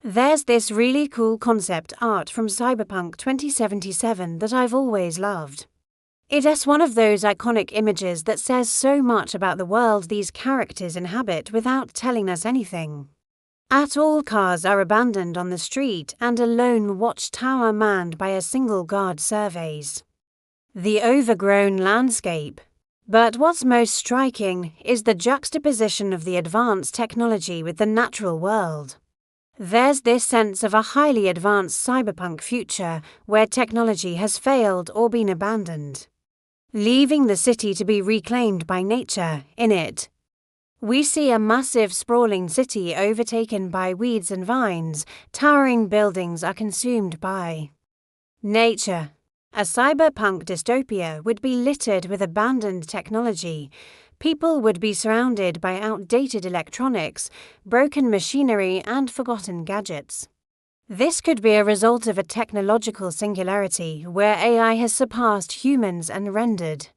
There's this really cool concept art from Cyberpunk 2077 that I've always loved. It's one of those iconic images that says so much about the world these characters inhabit without telling us anything. All cars are abandoned on the street and a lone watchtower manned by a single guard surveys the overgrown landscape. But what's most striking is the juxtaposition of the advanced technology with the natural world. There's this sense of a highly advanced cyberpunk future where technology has failed or been abandoned, leaving the city to be reclaimed by nature. In it, we see a massive sprawling city overtaken by weeds and vines. Towering buildings are consumed by nature. A cyberpunk dystopia would be littered with abandoned technology. People would be surrounded by outdated electronics, broken machinery, and forgotten gadgets. This could be a result of a technological singularity where AI has surpassed humans and rendered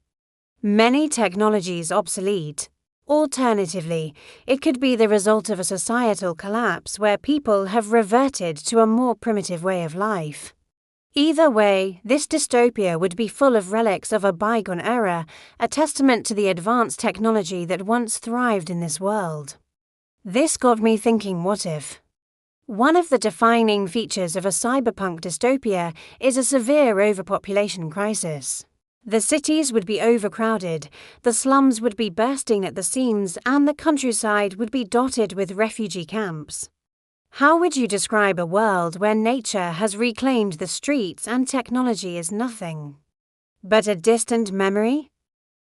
many technologies obsolete. Alternatively, it could be the result of a societal collapse where people have reverted to a more primitive way of life. Either way, this dystopia would be full of relics of a bygone era, a testament to the advanced technology that once thrived in this world. This got me thinking, what if? One of the defining features of a cyberpunk dystopia is a severe overpopulation crisis. The cities would be overcrowded, the slums would be bursting at the seams, and the countryside would be dotted with refugee camps. How would you describe a world where nature has reclaimed the streets and technology is nothing but a distant memory?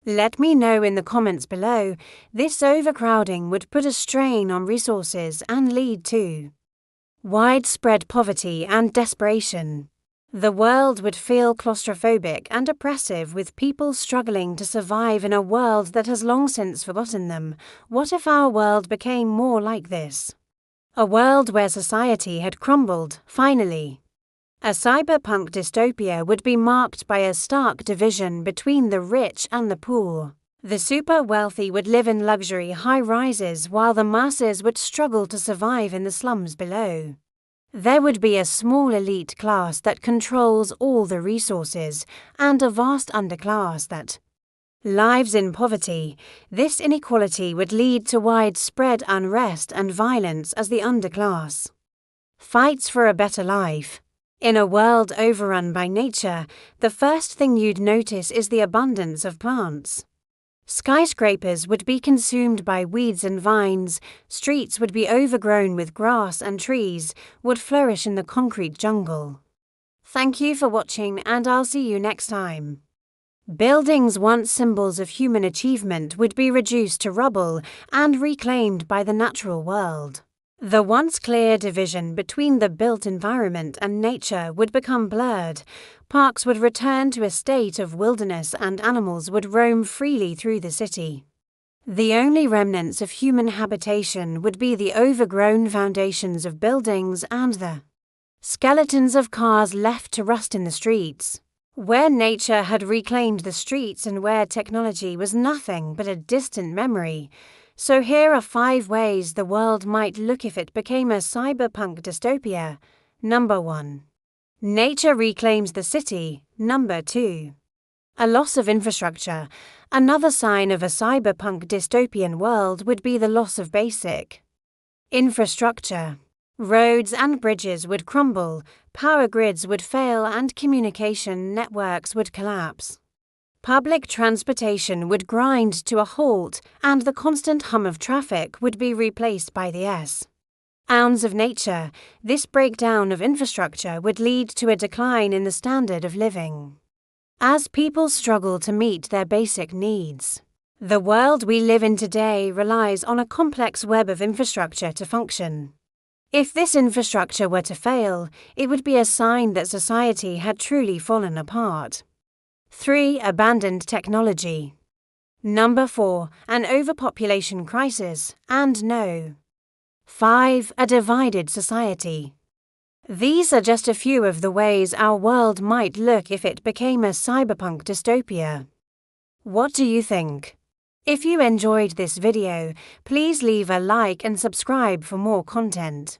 Let me know in the comments below. This overcrowding would put a strain on resources and lead to widespread poverty and desperation. The world would feel claustrophobic and oppressive, with people struggling to survive in a world that has long since forgotten them. What if our world became more like this? A world where society had crumbled, finally. A cyberpunk dystopia would be marked by a stark division between the rich and the poor. The super wealthy would live in luxury high-rises while the masses would struggle to survive in the slums below. There would be a small elite class that controls all the resources and a vast underclass that lives in poverty. This inequality would lead to widespread unrest and violence as the underclass fights for a better life. In a world overrun by nature, the first thing you'd notice is the abundance of plants. Skyscrapers would be consumed by weeds and vines, streets would be overgrown with grass, and trees would flourish in the concrete jungle. Thank you for watching, and I'll see you next time. Buildings once symbols of human achievement would be reduced to rubble and reclaimed by the natural world. The once clear division between the built environment and nature would become blurred. Parks would return to a state of wilderness and animals would roam freely through the city. The only remnants of human habitation would be the overgrown foundations of buildings and the skeletons of cars left to rust in the streets. Where nature had reclaimed the streets and where technology was nothing but a distant memory. So here are 5 ways the world might look if it became a cyberpunk dystopia. Number 1. Nature reclaims the city. Number 2. A loss of infrastructure. Another sign of a cyberpunk dystopian world would be the loss of basic infrastructure. Roads and bridges would crumble, power grids would fail, and communication networks would collapse. Public transportation would grind to a halt, and the constant hum of traffic would be replaced by the sounds of nature. This breakdown of infrastructure would lead to a decline in the standard of living as people struggle to meet their basic needs. The world we live in today relies on a complex web of infrastructure to function. If this infrastructure were to fail, it would be a sign that society had truly fallen apart. 3. Abandoned technology. Number 4. An overpopulation crisis. And no. 5. A divided society. These are just a few of the ways our world might look if it became a cyberpunk dystopia. What do you think? If you enjoyed this video, please leave a like and subscribe for more content.